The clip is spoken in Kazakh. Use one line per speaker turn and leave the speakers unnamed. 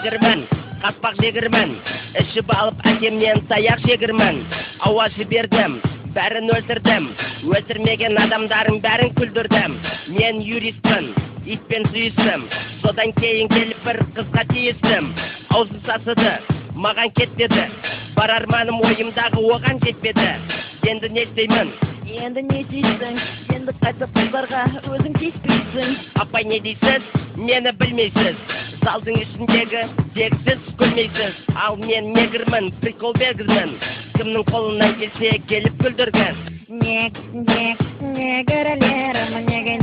Жегірмін, қаспақ жегірмін, ішіп алып әкемнен таяқ жегірмін. Ауа жібердім, бәрін өлтірдім, өлтірмеген адамдарын бәрін күлдірдім. Мен юристпін, итпен сүйістім, содан кейін келіп бір қызға тиістім. Аузы сасыды, маған кетпеді, бар арманым ойымдағы оған жетпеді. Енді не істеймін?
Енді не дейсің? Енді қайтып қыздарға өзің тиіспейсің.
Апай не дейсіз? Мені білмейсіз. Залдың ішіндегі тексіз күлмейсіз. Ал мен негірмін, прикол бергізмін. Кімнің қолынан келсе келіп күлдіргіз.
Негірлерім, неге